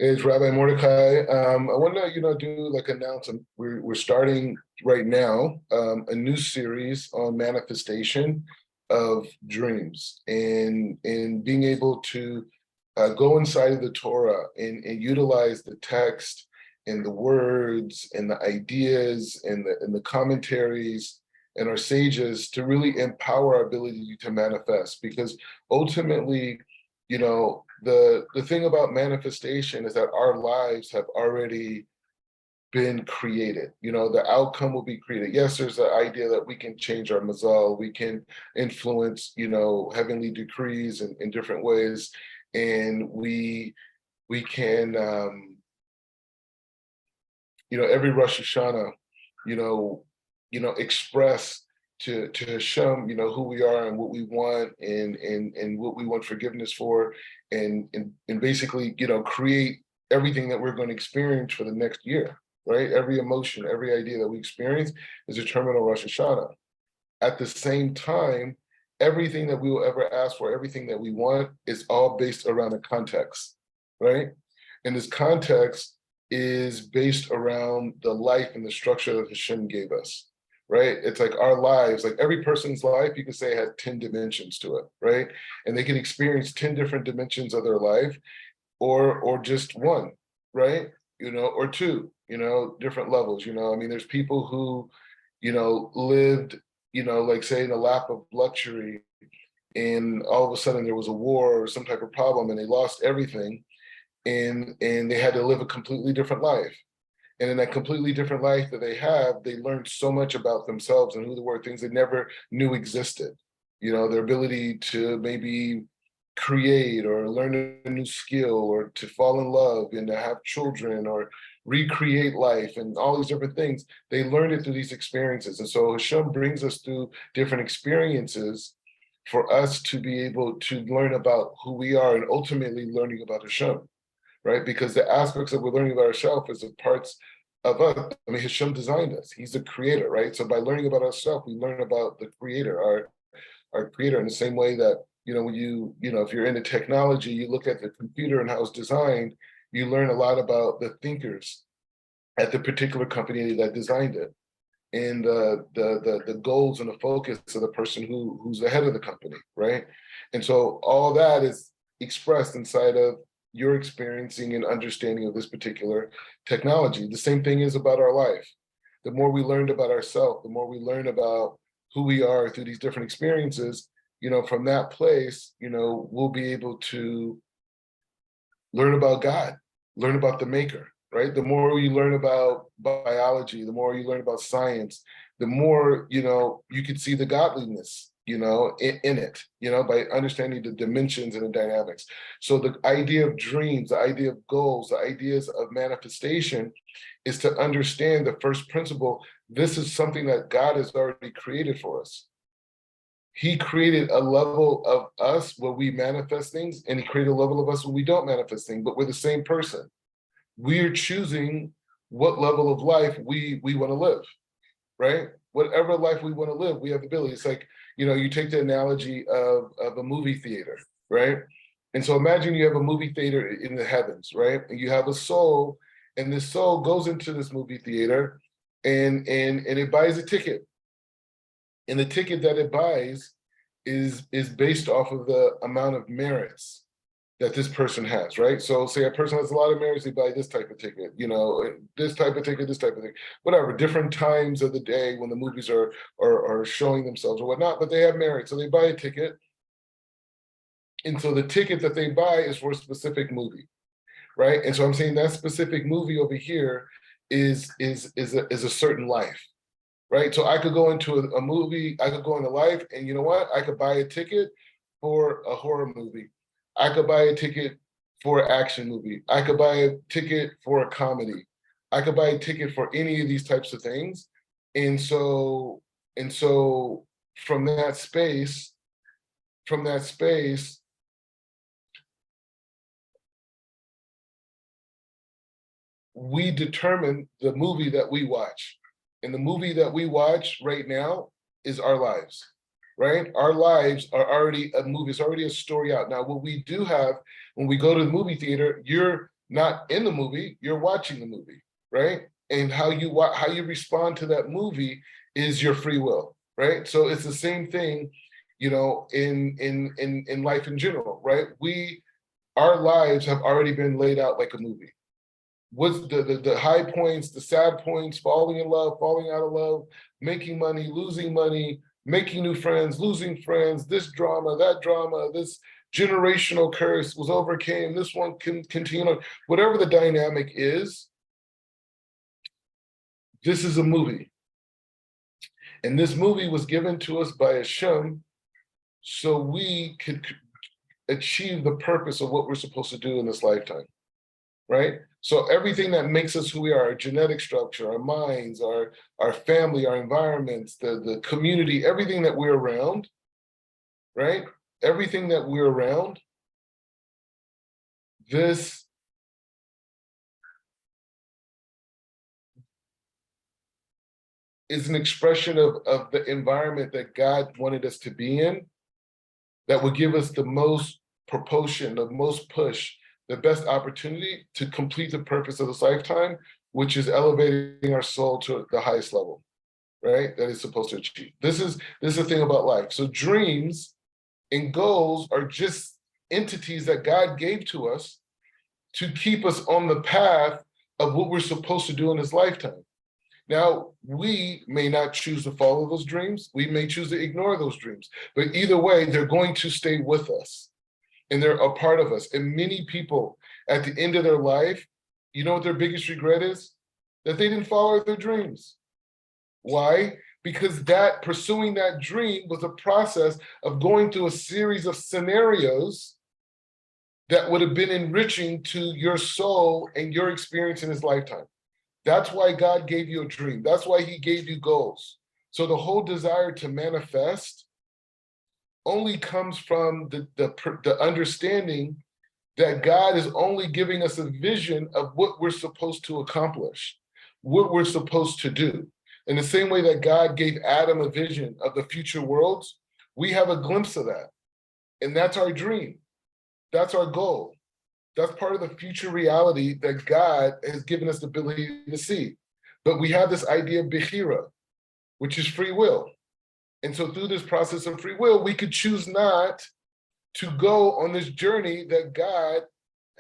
It's Rabbi Mordecai. I want to, do like announce. We're starting right now a new series on manifestation of dreams and being able to go inside of the Torah and utilize the text and the words and the ideas and the commentaries and our sages to really empower our ability to manifest. Because ultimately, the thing about manifestation is that our lives have already been created. The outcome will be created. Yes, there's the idea that we can change our mazal, we can influence, heavenly decrees in different ways, and we can, every Rosh Hashanah, you know, express to Hashem, who we are and what we want and what we want forgiveness for, and basically, create everything that we're going to experience for the next year, right? Every emotion, every idea that we experience is a terminal Rosh Hashanah. At the same time, everything that we will ever ask for, everything that we want, is all based around a context, right? And this context is based around the life and the structure that Hashem gave us, right? It's like our lives, like every person's life, you could say has 10 dimensions to it, right? And they can experience 10 different dimensions of their life, or just one, right? Or two, different levels. I mean, there's people who, lived, like say in a lap of luxury, and all of a sudden there was a war or some type of problem and they lost everything, and they had to live a completely different life. And in that completely different life that they have, they learned so much about themselves and who they were, things they never knew existed. Their ability to maybe create or learn a new skill or to fall in love and to have children or recreate life and all these different things. They learned it through these experiences. And so Hashem brings us through different experiences for us to be able to learn about who we are and ultimately learning about Hashem, right? Because the aspects that we're learning about ourselves is the parts of us. I mean, Hashem designed us. He's the creator, right? So by learning about ourselves, we learn about the creator, our creator, in the same way that, when if you're into technology, you look at the computer and how it's designed, you learn a lot about the thinkers at the particular company that designed it, and the goals and the focus of the person who's the head of the company, right? And so all that is expressed inside of your experiencing and understanding of this particular technology. The same thing is about our life. The more we learned about ourselves, the more we learn about who we are through these different experiences, from that place, we'll be able to learn about God, learn about the maker, right? The more you learn about biology, the more you learn about science, the more, you can see the godliness, in it, by understanding the dimensions and the dynamics. So the idea of dreams, the idea of goals, the ideas of manifestation is to understand the first principle. This is something that God has already created for us. He created a level of us where we manifest things, and he created a level of us where we don't manifest things, but we're the same person. We're choosing what level of life we want to live, right? Whatever life we want to live, we have the ability. It's like, you take the analogy of a movie theater, right? And so imagine you have a movie theater in the heavens, right? And you have a soul, and this soul goes into this movie theater and it buys a ticket. And the ticket that it buys is based off of the amount of merits that this person has, right? So say a person has a lot of merits, they buy this type of ticket, this type of ticket, this type of thing, whatever, different times of the day when the movies are showing themselves or whatnot, but they have merit. So they buy a ticket. And so the ticket that they buy is for a specific movie, right? And so I'm saying that specific movie over here is a certain life. Right. So I could go into a movie, I could go into life, and you know what? I could buy a ticket for a horror movie. I could buy a ticket for an action movie. I could buy a ticket for a comedy. I could buy a ticket for any of these types of things. And so from that space, we determine the movie that we watch. And the movie that we watch right now is our lives, right? Our lives are already a movie. It's already a story out. Now, what we do have when we go to the movie theater, you're not in the movie, you're watching the movie, right? And how you respond to that movie is your free will, right? So it's the same thing, in life in general, right? Our lives have already been laid out like a movie. What's the high points, the sad points, falling in love, falling out of love, making money, losing money, making new friends, losing friends, this drama, that drama, this generational curse was overcame, this one can continue, whatever the dynamic is, this is a movie. And this movie was given to us by Hashem so we could achieve the purpose of what we're supposed to do in this lifetime, right? So everything that makes us who we are, our genetic structure, our minds, our family, our environments, the community, everything that we're around, right? Everything that we're around, this is an expression of the environment that God wanted us to be in, that would give us the most propulsion, the most push, the best opportunity to complete the purpose of this lifetime, which is elevating our soul to the highest level, right? That it's supposed to achieve. This is the thing about life. So dreams and goals are just entities that God gave to us to keep us on the path of what we're supposed to do in this lifetime. Now, we may not choose to follow those dreams. We may choose to ignore those dreams. But either way, they're going to stay with us. And they're a part of us. And many people at the end of their life, you know what their biggest regret is? That they didn't follow their dreams. Why? Because pursuing that dream was a process of going through a series of scenarios that would have been enriching to your soul and your experience in this lifetime. That's why God gave you a dream. That's why he gave you goals. So the whole desire to manifest only comes from the understanding that God is only giving us a vision of what we're supposed to accomplish, what we're supposed to do. In the same way that God gave Adam a vision of the future worlds, we have a glimpse of that. And that's our dream. That's our goal. That's part of the future reality that God has given us the ability to see. But we have this idea of bechira, which is free will. And so through this process of free will, we could choose not to go on this journey that God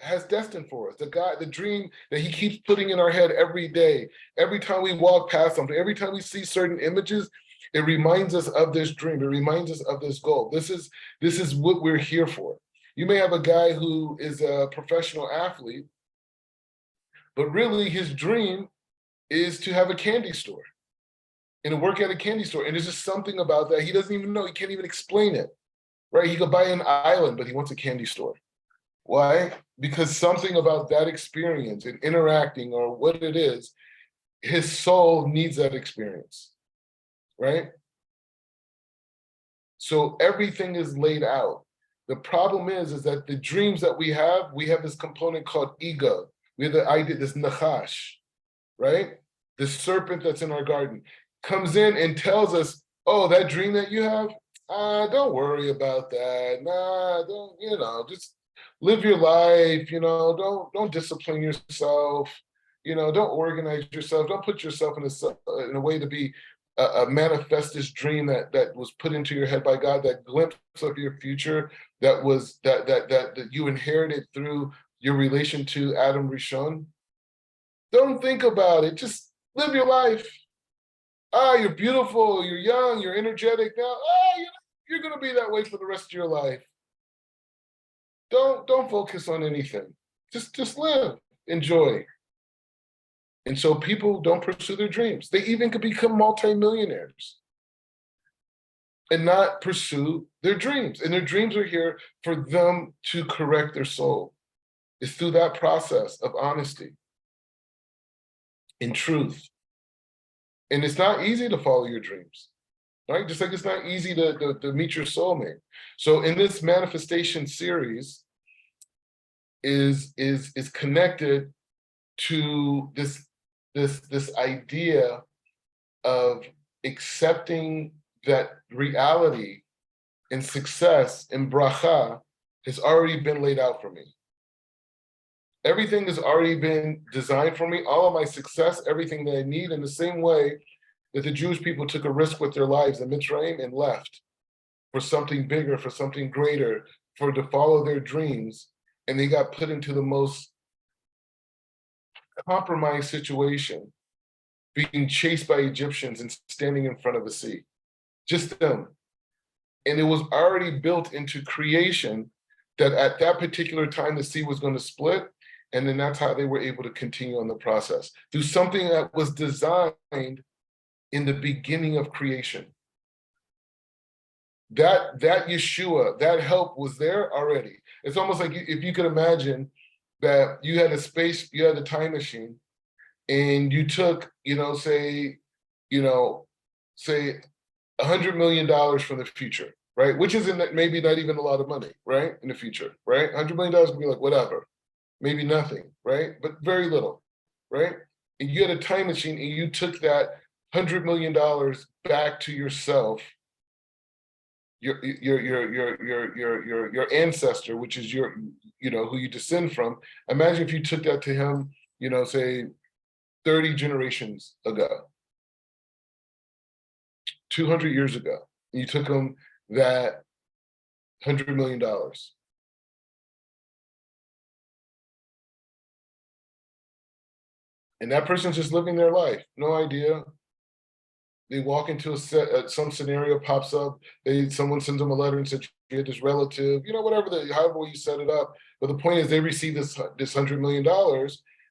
has destined for us, the dream that he keeps putting in our head every day. Every time we walk past something, every time we see certain images, it reminds us of this dream. It reminds us of this goal. This is what we're here for. You may have a guy who is a professional athlete, but really his dream is to have a candy store and to work at a candy store. And there's just something about that. He doesn't even know, he can't even explain it, right? He could buy an island, but he wants a candy store. Why? Because something about that experience and interacting or what it is, his soul needs that experience, right? So everything is laid out. The problem is that the dreams that we have this component called ego. We have the idea, this nachash, right? The serpent that's in our garden comes in and tells us, oh, that dream that you have, don't worry about that. Nah, don't, just live your life, don't discipline yourself, don't organize yourself, don't put yourself in a way to be manifest this dream that was put into your head by God, that glimpse of your future that you inherited through your relation to Adam Rishon. Don't think about it. Just live your life. You're beautiful, you're young, you're energetic now. You're gonna be that way for the rest of your life. Don't focus on anything. Just live, enjoy. And so people don't pursue their dreams. They even could become multimillionaires and not pursue their dreams. And their dreams are here for them to correct their soul. It's through that process of honesty and truth. And it's not easy to follow your dreams, right? Just like it's not easy to meet your soulmate. So in this manifestation series is connected to this idea of accepting that reality and success and bracha has already been laid out for me. Everything has already been designed for me. All of my success, everything that I need, in the same way that the Jewish people took a risk with their lives in Mitzrayim and left for something bigger, for something greater, for to follow their dreams, and they got put into the most compromised situation, being chased by Egyptians and standing in front of the sea. Just them. And it was already built into creation that at that particular time the sea was going to split, and then that's how they were able to continue on the process through something that was designed in the beginning of creation. That Yeshua, that help was there already. It's almost like if you could imagine that you had a time machine, and you took, say $100 million from the future, right? Which isn't maybe not even a lot of money, right? In the future, right? $100 million could be like whatever, maybe nothing, right? But very little, right? And you had a time machine, and you took that $100 million back to yourself, your ancestor, which is who you descend from. Imagine if you took that to him, say 30 generations ago, 200 years ago, and you took him that $100 million. And that person's just living their life, no idea. They walk into some scenario pops up. Someone sends them a letter and says, "You had this relative," however you set it up. But the point is, they receive this $100 million,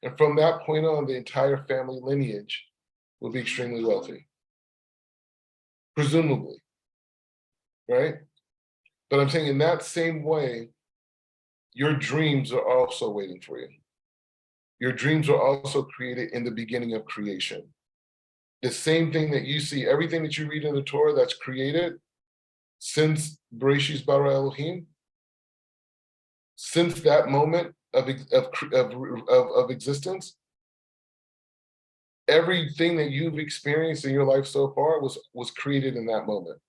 and from that point on, the entire family lineage will be extremely wealthy, presumably, right? But I'm saying in that same way, your dreams are also waiting for you. Your dreams are also created in the beginning of creation. The same thing that you see, everything that you read in the Torah that's created since Bereshit bara Elohim, since that moment of existence, everything that you've experienced in your life so far was created in that moment.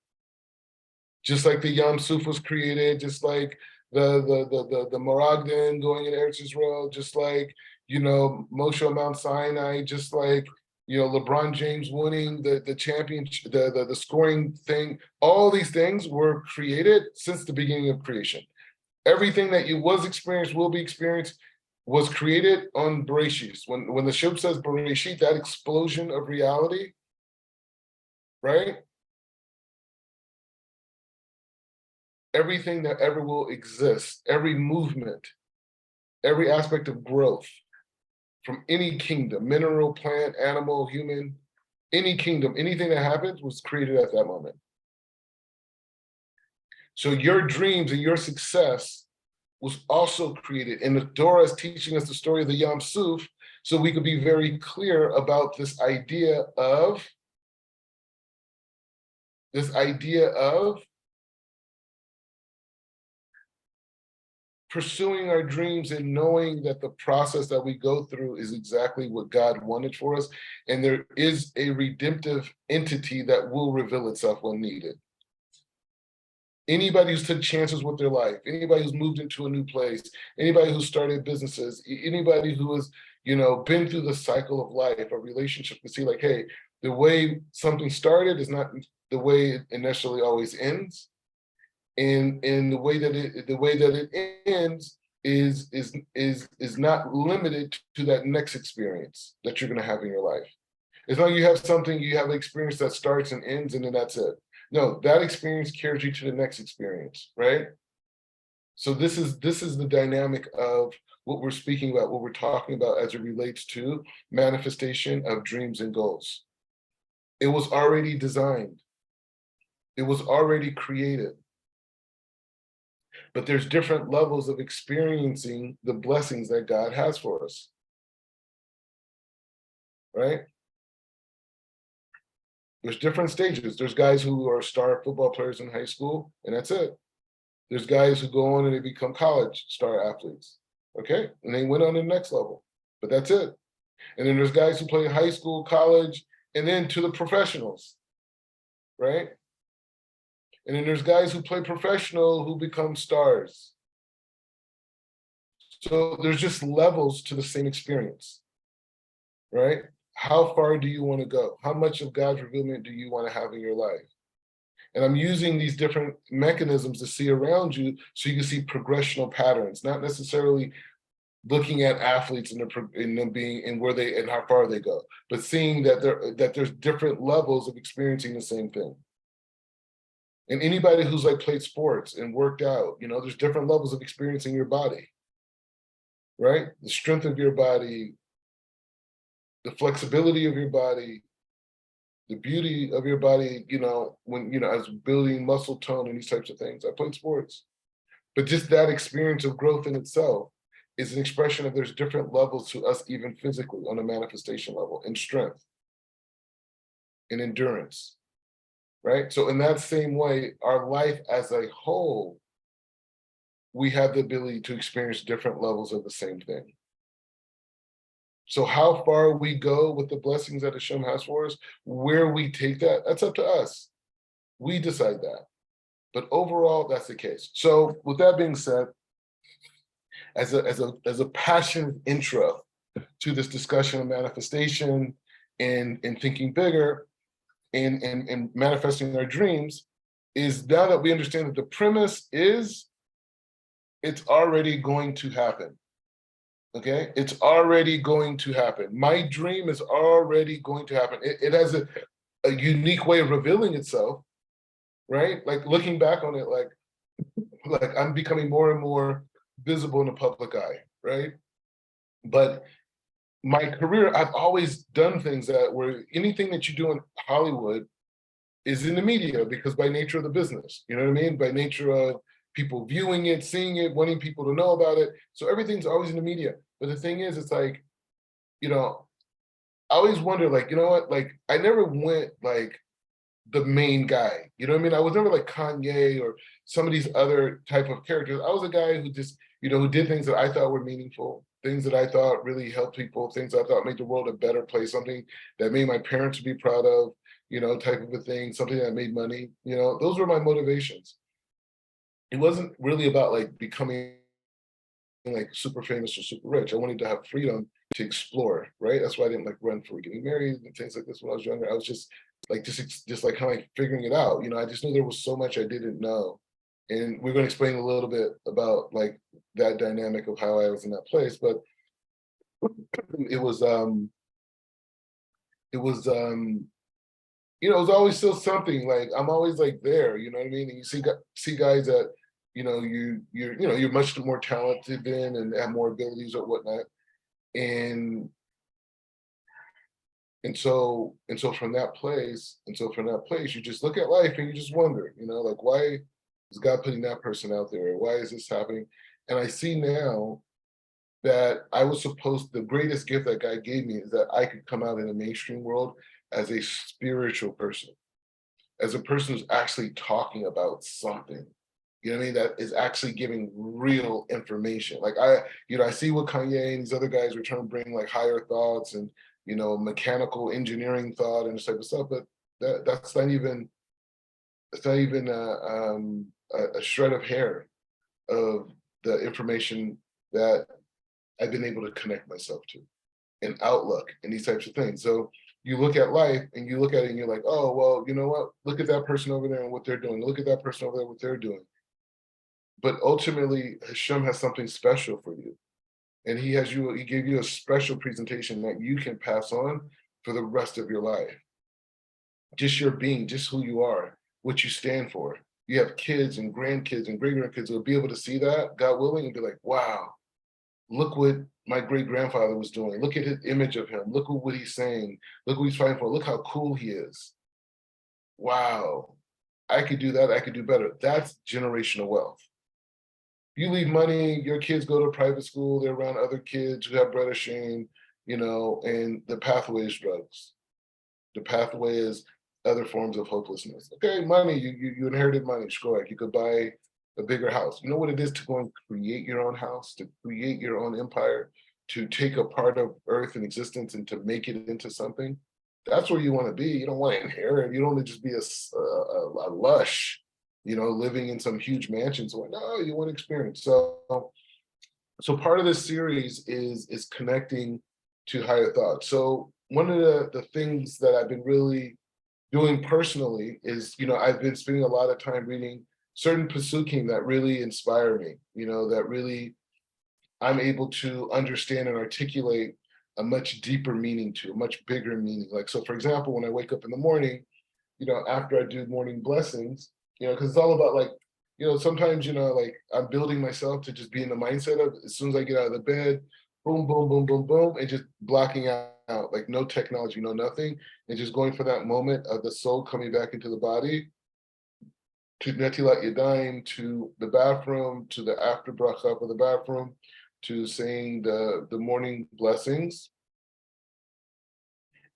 Just like the Yam Suf was created, just like the Maragdan going in Eretz Israel, just like Moshe on Mount Sinai, just like LeBron James winning the championship, the scoring thing. All these things were created since the beginning of creation. Everything that was experienced, will be experienced, was created on Bereshit. When the ship says Bereshit, that explosion of reality, right? Everything that ever will exist, every movement, every aspect of growth from any kingdom, mineral, plant, animal, human, any kingdom, anything that happens was created at that moment. So your dreams and your success was also created. And the Torah is teaching us the story of the Yam Suf, so we could be very clear about this idea of pursuing our dreams and knowing that the process that we go through is exactly what God wanted for us. And there is a redemptive entity that will reveal itself when needed. Anybody who's took chances with their life, anybody who's moved into a new place, anybody who started businesses, anybody who has, been through the cycle of life, a relationship, to see like, hey, the way something started is not the way it initially always ends. And the way that it ends is not limited to that next experience that you're going to have in your life. It's not you have an experience that starts and ends, and then that's it. No, that experience carries you to the next experience, right? So this is the dynamic of what we're speaking about, what we're talking about as it relates to manifestation of dreams and goals. It was already designed. It was already created. But there's different levels of experiencing the blessings that God has for us, right? There's different stages. There's guys who are star football players in high school, and that's it. There's guys who go on and they become college star athletes, okay? And they went on to the next level, but that's it. And then there's guys who play high school, college, and then to the professionals, right? And then there's guys who play professional who become stars. So there's just levels to the same experience, right? How far do you want to go? How much of God's revealment do you want to have in your life? And I'm using these different mechanisms to see around you so you can see progressional patterns, not necessarily looking at athletes and them being and where they and how far they go, but seeing that there's different levels of experiencing the same thing. And anybody who's like played sports and worked out, there's different levels of experiencing your body, right? The strength of your body, the flexibility of your body, the beauty of your body, when, as building muscle tone and these types of things. I played sports, but just that experience of growth in itself is an expression of there's different levels to us, even physically on a manifestation level, in strength, in endurance, right? So in that same way, our life as a whole, we have the ability to experience different levels of the same thing. So how far we go with the blessings that Hashem has for us, where we take that, that's up to us. We decide that. But overall, that's the case. So with that being said, as a passionate intro to this discussion of manifestation and thinking bigger and manifesting our dreams, is now that we understand that the premise is it's already going to happen. Okay, it's already going to happen. My dream is already going to happen. It has a unique way of revealing itself, right? Like looking back on it, like I'm becoming more and more visible in the public eye, right? But my career, I've always done things that were anything that you do in Hollywood is in the media because by nature of the business, you know what I mean? By nature of people viewing it, seeing it, wanting people to know about it. So everything's always in the media. But the thing is, it's like, I always wonder, like, you know what? Like, I never went like the main guy. You know what I mean? I was never like Kanye or some of these other type of characters. I was a guy who just, who did things that I thought were meaningful, things that I thought really helped people, things I thought made the world a better place, something that made my parents be proud of, type of a thing, something that made money. Those were my motivations. It wasn't really about like becoming like super famous or super rich. I wanted to have freedom to explore, right? That's why I didn't like run for getting married and things like this when I was younger. I was just like kind of like figuring it out. I just knew there was so much I didn't know. And we're going to explain a little bit about like that dynamic of how I was in that place. But it was it was it was always still something. Like I'm always like there, you know what I mean? And you see guys that you're much more talented than and have more abilities or whatnot. And so from that place, you just look at life and you just wonder, like why is God putting that person out there? Why is this happening? And I see now that the greatest gift that God gave me is that I could come out in the mainstream world as a spiritual person, as a person who's actually talking about something. You know what I mean? That is actually giving real information. Like I see what Kanye and these other guys are trying to bring like higher thoughts and mechanical engineering thought and this type of stuff, but that's not even a shred of hair of the information that I've been able to connect myself to, and outlook and these types of things. So you look at life and you look at it and you're like, oh well, you know what? Look at that person over there and what they're doing. Look at that person over there, what they're doing. But ultimately, Hashem has something special for you. And he gave you a special presentation that you can pass on for the rest of your life. Just your being, just who you are, what you stand for. You have kids and grandkids and great-grandkids who will be able to see that, God willing, and be like, wow, look what my great-grandfather was doing. Look at his image of him. Look at what he's saying. Look what he's fighting for. Look how cool he is. Wow, I could do that. I could do better. That's generational wealth. You leave money, your kids go to private school, they're around other kids who have bread or shame, and the pathway is drugs. The pathway is other forms of hopelessness. Okay, money, you inherited money, sure, you could buy a bigger house. You know what it is to go and create your own house, to create your own empire, to take a part of earth and existence and to make it into something? That's where you want to be. You don't want to inherit. You don't want to just be a lush, living in some huge mansions. No, you want to experience. So So part of this series is connecting to higher thought. So one of the things that I've been really doing personally is, I've been spending a lot of time reading certain pasukim that really inspire me, that really I'm able to understand and articulate a much deeper meaning to, a much bigger meaning. Like, so for example, when I wake up in the morning, after I do morning blessings, because it's all about like, sometimes, like I'm building myself to just be in the mindset of as soon as I get out of the bed, boom, boom, boom, boom, boom, and just blocking out, like no technology, no nothing, and just going for that moment of the soul coming back into the body, to Netilat Yadayim, to the bathroom, to the after bracha of the bathroom, to saying the morning blessings.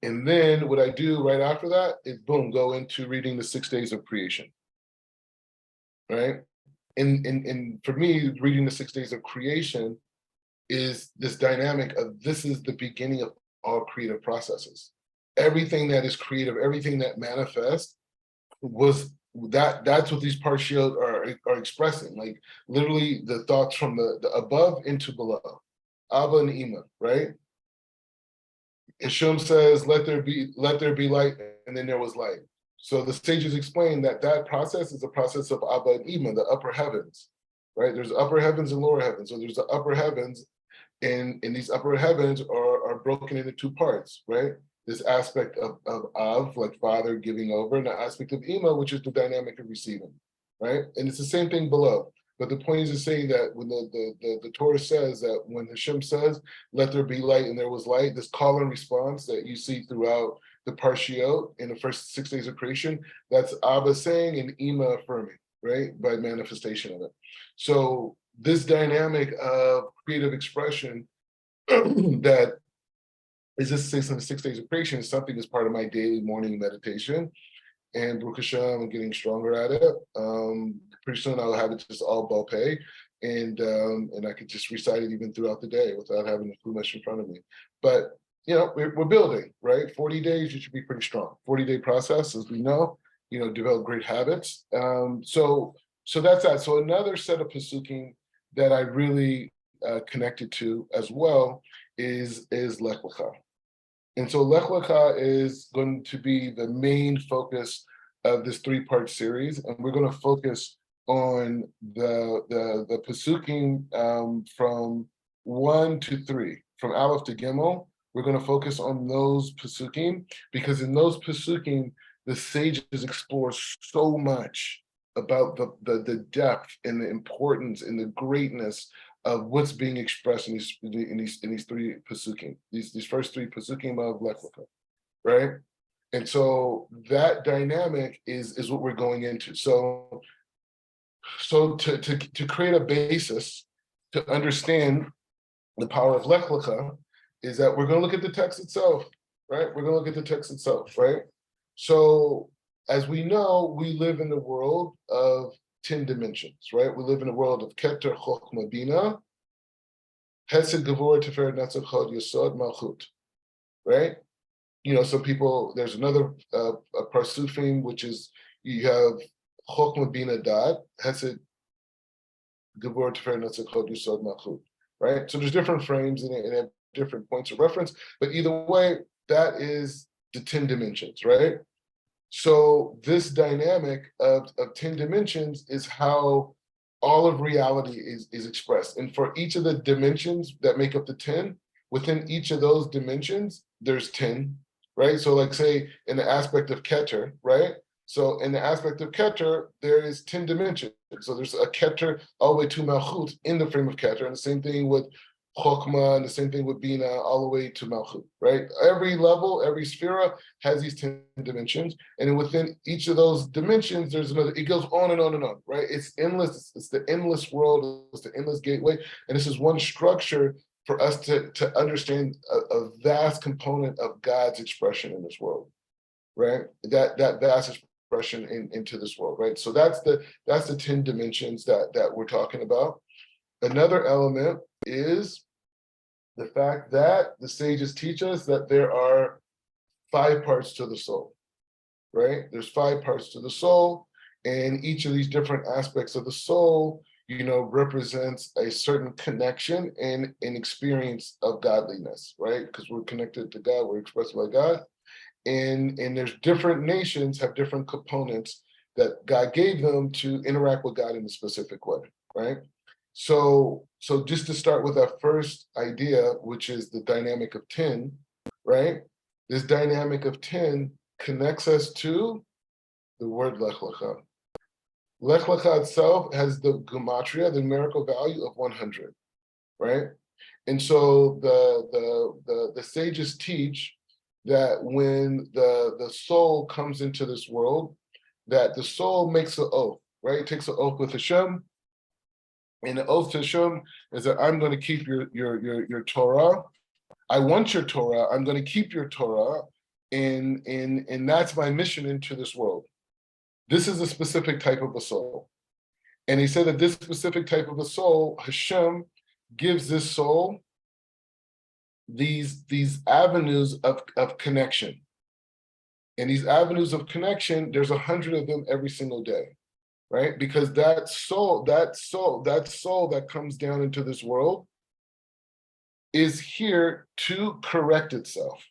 And then what I do right after that is boom, go into reading the 6 days of creation. Right. And for me, reading the 6 days of creation is this dynamic of this is the beginning of all creative processes. Everything that is creative, everything that manifests was that's what these partials are expressing, like literally the thoughts from the above into below. Abba and Ima, right? Ishum says, let there be light, and then there was light. So the sages explain that process is a process of Abba and Ima, the upper heavens, right? There's upper heavens and lower heavens. So there's the upper heavens, and these upper heavens are broken into two parts, right? This aspect of Av, like father giving over, and the aspect of Ima, which is the dynamic of receiving, right? And it's the same thing below. But the point is saying that when the Torah says that when Hashem says, let there be light and there was light, this call and response that you see throughout the Parshiot in the first 6 days of creation, that's Abba saying and Ima affirming, right? By manifestation of it. So this dynamic of creative expression that is just 6 days of creation is something that's part of my daily morning meditation. And Baruch Hashem, I'm getting stronger at it. Pretty soon I'll have it just all Balpeh, and I could just recite it even throughout the day without having the Chumash in front of me. But we're building, right? 40 days, you should be pretty strong. 40-day process, as we know, develop great habits. So that's that. So another set of pasukim that I really connected to as well is Lech Lecha. And so Lech Lecha is going to be the main focus of this 3-part series, and we're going to focus on the pasukim from 1 to 3, from Aleph to Gimel. We're going to focus on those pasukim because in those pasukim, the sages explore so much about the depth and the importance and the greatness of what's being expressed in these 3 pasukim, these first 3 pasukim of Lech Lecha, right? And so that dynamic is what we're going into. So to create a basis to understand the power of Lech Lecha is that we're going to look at the text itself, right? We're going to look at the text itself, right? So as we know, we live in the world of 10 dimensions, right? We live in a world of Keter, Chochmah, Bina, Hesed, Gevurah, Tiferet, Netzach, Hod, Yesod, Malchut, right? Some people, there's another a Parsufim, which is you have Chochmah, Bina, Dad, Hesed, Gevurah, Tiferet, Netzach, Hod, Yesod, Malchut, right? So there's different frames and have different points of reference, but either way, that is the 10 dimensions, right? So this dynamic of 10 dimensions is how all of reality is expressed. And for each of the dimensions that make up the 10, within each of those dimensions, there's 10, right? So like say in the aspect of Keter, right? So in the aspect of Keter, there is 10 dimensions. So there's a Keter all the way to Malchut in the frame of Keter. And the same thing with Chokmah, and the same thing with Bina, all the way to Malchut, right? Every level, every sphere has these 10 dimensions, and then within each of those dimensions, there's another. It goes on and on and on, right? It's endless. It's the endless world. It's the endless gateway, and this is one structure for us to understand a vast component of God's expression in this world, right? That vast expression into this world, right? So that's the 10 dimensions that we're talking about. Another element is the fact that the sages teach us that there are 5 parts to the soul, right? There's 5 parts to the soul, and each of these different aspects of the soul, represents a certain connection and an experience of godliness, right? Because we're connected to God, we're expressed by God. And there's different nations have different components that God gave them to interact with God in a specific way, right? So just to start with our first idea, which is the dynamic of 10, right? This dynamic of 10 connects us to the word Lech Lecha. Lech Lecha itself has the gematria, the numerical value of 100, right? And so the sages teach that when the soul comes into this world, that the soul makes an oath, right? It takes an oath with Hashem, and the oath to Hashem is that I'm going to keep your Torah. I want your Torah. I'm going to keep your Torah, and that's my mission into this world. This is a specific type of a soul, and he said that this specific type of a soul, Hashem gives this soul these avenues of connection. And these avenues of connection, there's 100 of them every single day, right? Because that soul that comes down into this world is here to correct itself,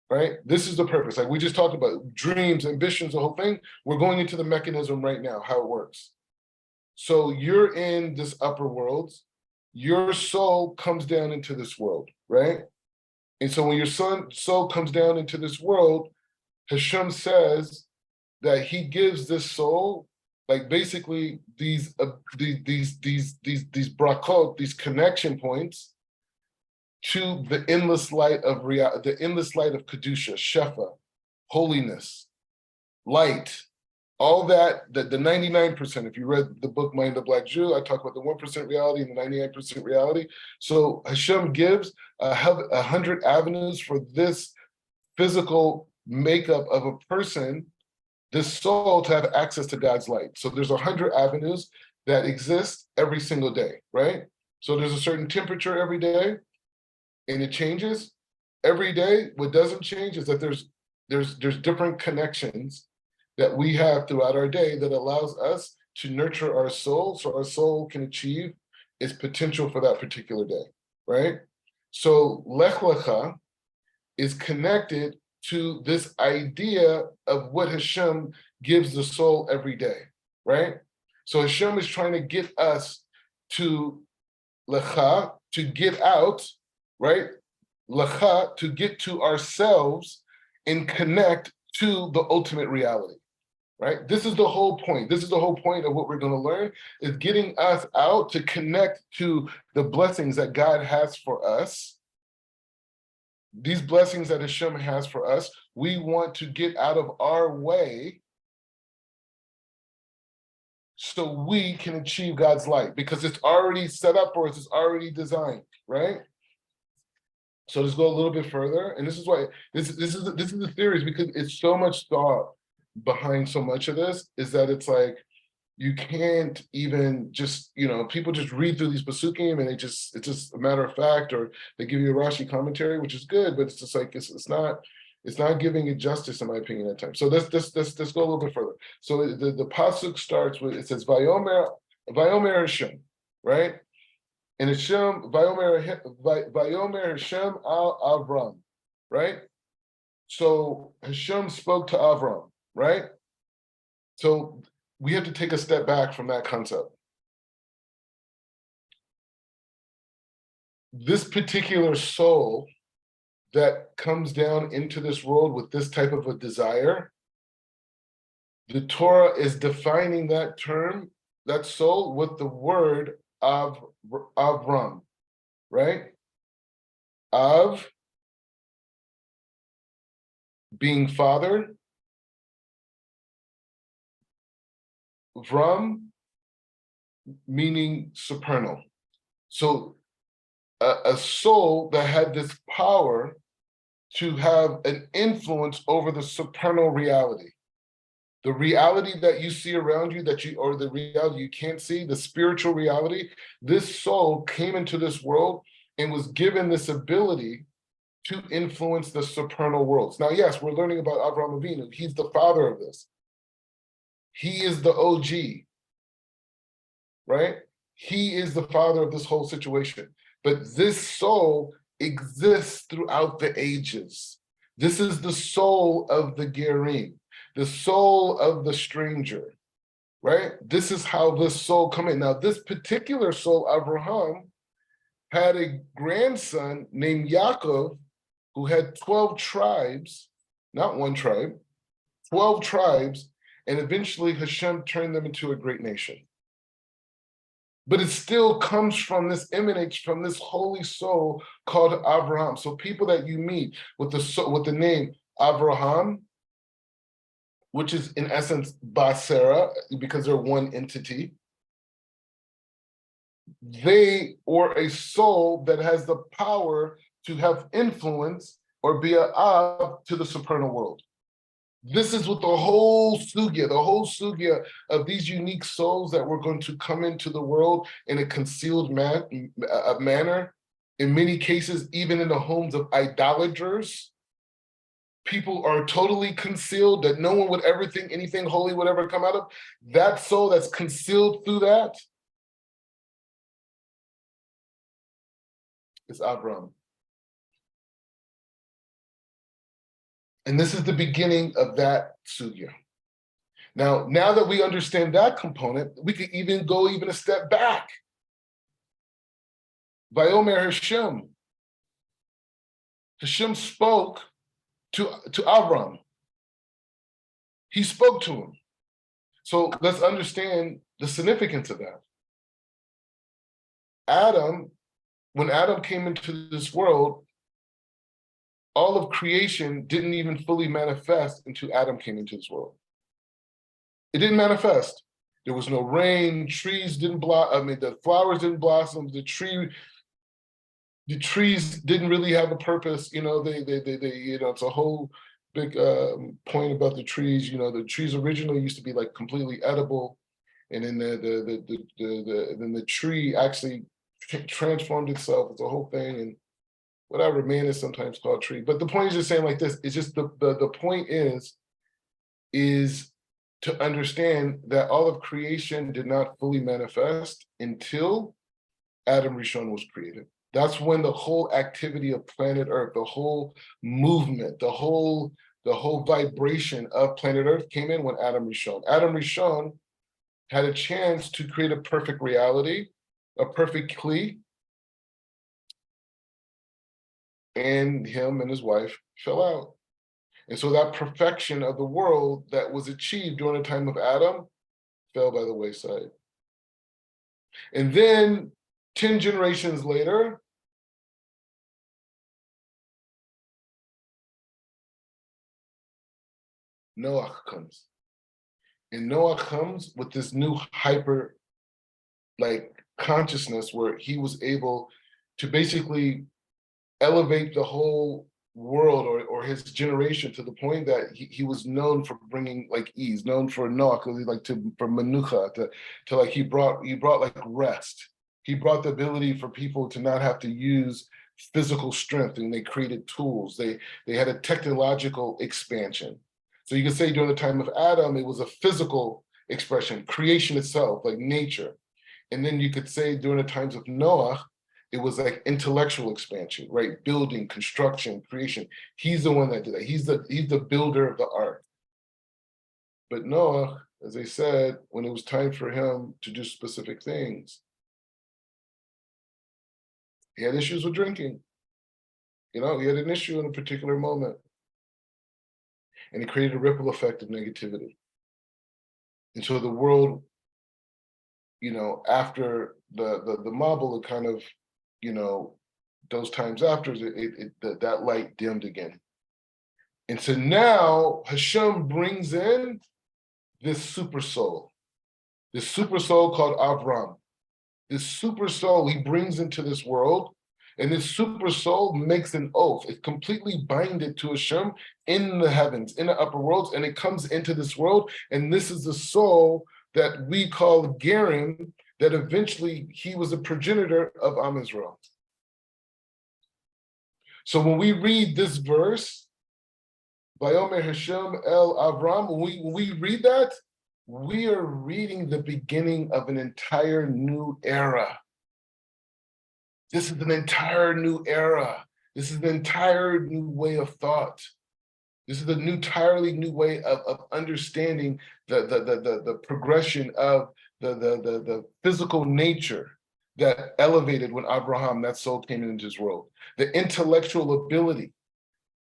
right? This is the purpose. Like we just talked about dreams, ambitions, the whole thing. We're going into the mechanism right now, how it works. So you're in this upper worlds, your soul comes down into this world, right? And so when your soul comes down into this world, Hashem says that he gives this soul, like basically these brakot, these connection points to the endless light of reality, the endless light of kedusha, shefa, holiness, light, all that the 99%. If you read the book Mind the Black Jew, I talk about the 1% reality and the 99% reality. So Hashem gives 100 avenues for this physical makeup of a person, this soul, to have access to God's light. So there's 100 avenues that exist every single day, right? So there's a certain temperature every day, and it changes every day. What doesn't change is that there's different connections that we have throughout our day that allows us to nurture our soul so our soul can achieve its potential for that particular day, right? So Lech Lecha is connected to this idea of what Hashem gives the soul every day, right? So Hashem is trying to get us to Lecha, to get out, right? Lecha, to get to ourselves and connect to the ultimate reality, right? This is the whole point. This is the whole point of what we're going to learn, is getting us out to connect to the blessings that God has for us. These blessings that Hashem has for us, we want to get out of our way so we can achieve God's light, because it's already set up for us, it's already designed, right? So let's go a little bit further, and this is why this is the theories, because it's so much thought behind so much of this, is that it's like you can't even just, people just read through these pasukim and it's just a matter of fact, or they give you a Rashi commentary, which is good, but it's just like it's not giving it justice, in my opinion, at times. So let's go a little bit further. So the pasuk starts with, it says Vayomer Hashem, right? And Hashem Vayomer Hashem al Avram, right? So Hashem spoke to Avram, right? So we have to take a step back from that concept. This particular soul that comes down into this world with this type of a desire, the Torah is defining that term, that soul, with the word of Avram, right? Av being father, Vram meaning supernal. So a soul that had this power to have an influence over the supernal reality. The reality that you see around you, or the reality you can't see, the spiritual reality, this soul came into this world and was given this ability to influence the supernal worlds. Now, yes, we're learning about Avraham Avinu. He's the father of this. He is the OG. right? He is the father of this whole situation. But this soul exists throughout the ages. This is the soul of the Gerim, the soul of the stranger, right? This is how this soul come in. Now, this particular soul, Abraham, had a grandson named Yaakov who had 12 tribes, not one tribe, 12 tribes, and eventually Hashem turned them into a great nation. But it still comes from this, emanates from this holy soul called Abraham. So people that you meet with the name Abraham, which is in essence Basera, because they're one entity, they or a soul that has the power to have influence or be a ab to the supernal world. This is what the whole sugya of these unique souls that were going to come into the world in a concealed manner, in many cases, even in the homes of idolaters. People are totally concealed, that no one would ever think anything holy would ever come out of. That soul that's concealed through that is Abraham. And this is the beginning of that sugya. Now that we understand that component, we could even go a step back. Vayomer Hashem. Hashem spoke to Avram. He spoke to him. So let's understand the significance of that. When Adam came into this world, all of creation didn't even fully manifest until Adam came into this world. It didn't manifest. There was no rain, trees didn't blossom, the flowers didn't blossom, the trees didn't really have a purpose. They it's a whole big point about the trees. The trees originally used to be like completely edible, and then the tree actually transformed itself. It's a whole thing, and whatever, man is sometimes called tree. But the point is just saying like this, it's just the point is to understand that all of creation did not fully manifest until Adam Rishon was created. That's when the whole activity of planet Earth, the whole movement, the whole vibration of planet Earth came in when Adam Rishon. Adam Rishon had a chance to create a perfect reality, a perfect kli, and him and his wife fell out. And so that perfection of the world that was achieved during the time of Adam fell by the wayside. And then 10 generations later, Noah comes. And Noah comes with this new hyper consciousness where he was able to basically elevate the whole world or his generation to the point that he was known for bringing ease, known for Noah, for Menucha, to he brought rest. He brought the ability for people to not have to use physical strength, and they created tools. They had a technological expansion. So you could say during the time of Adam, it was a physical expression, creation itself, like nature. And then you could say during the times of Noah, it was like intellectual expansion, right? Building, construction, creation. He's the one that did that. He's the builder of the ark. But Noah, as I said, when it was time for him to do specific things, he had issues with drinking. He had an issue in a particular moment. And it created a ripple effect of negativity. And so the world, after the Mabul, it kind of, those times after, that light dimmed again. And so now Hashem brings in this super soul called Avram. This super soul he brings into this world, and this super soul makes an oath. It's completely binded to Hashem in the heavens, in the upper worlds, and it comes into this world. And this is the soul that we call Gerim, that eventually he was a progenitor of Am Israel. So when we read this verse, Vayomer Hashem El Avram, when we read that, we are reading the beginning of an entire new era. This is an entire new era. This is an entire new way of thought. This is a entirely new way of understanding the progression of the physical nature that elevated when Abraham, that soul, came into his world. The intellectual ability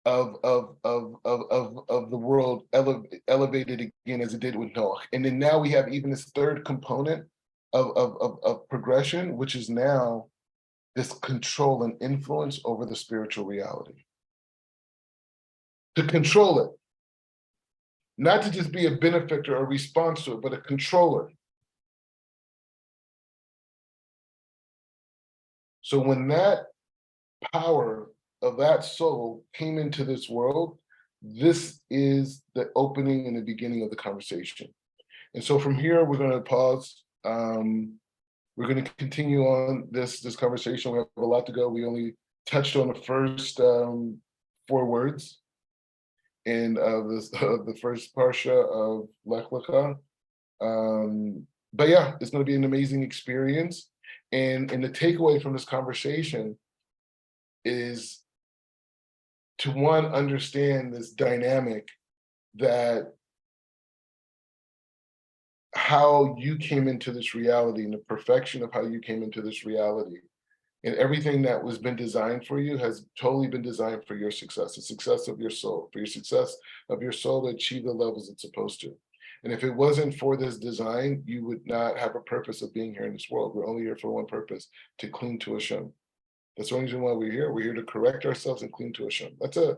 of the world elevated again as it did with Noah. And then now we have even this third component of progression, which is now this control and influence over the spiritual reality. To control it, not to just be a benefactor or response to it, but a controller. So when that power of that soul came into this world, this is the opening and the beginning of the conversation. And so from here, we're going to pause. We're going to continue on this conversation. We have a lot to go. We only touched on the first 4 words in the first parsha of Lech Lecha. But yeah, it's going to be an amazing experience. And the takeaway from this conversation is to, one, understand this dynamic that how you came into this reality and the perfection of how you came into this reality and everything that was been designed for you has totally been designed for your success, the success of your soul, for your success of your soul to achieve the levels it's supposed to. And if it wasn't for this design, you would not have a purpose of being here in this world. We're only here for one purpose, to cling to Hashem. That's the only reason why we're here. We're here to correct ourselves and cling to Hashem. That's it.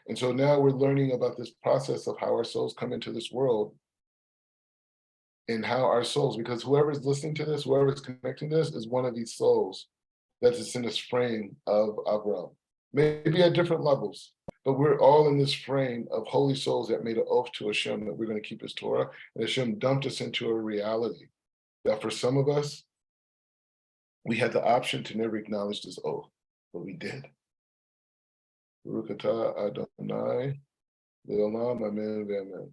And so now we're learning about this process of how our souls come into this world and how our souls, because whoever's listening to this, whoever's connecting this is one of these souls that is in this frame of Abraham. Maybe at different levels, but we're all in this frame of holy souls that made an oath to Hashem that we're going to keep his Torah, and Hashem dumped us into a reality that for some of us, we had the option to never acknowledge this oath, but we did. Baruch atah Adonai, Le'olam, amen, amen.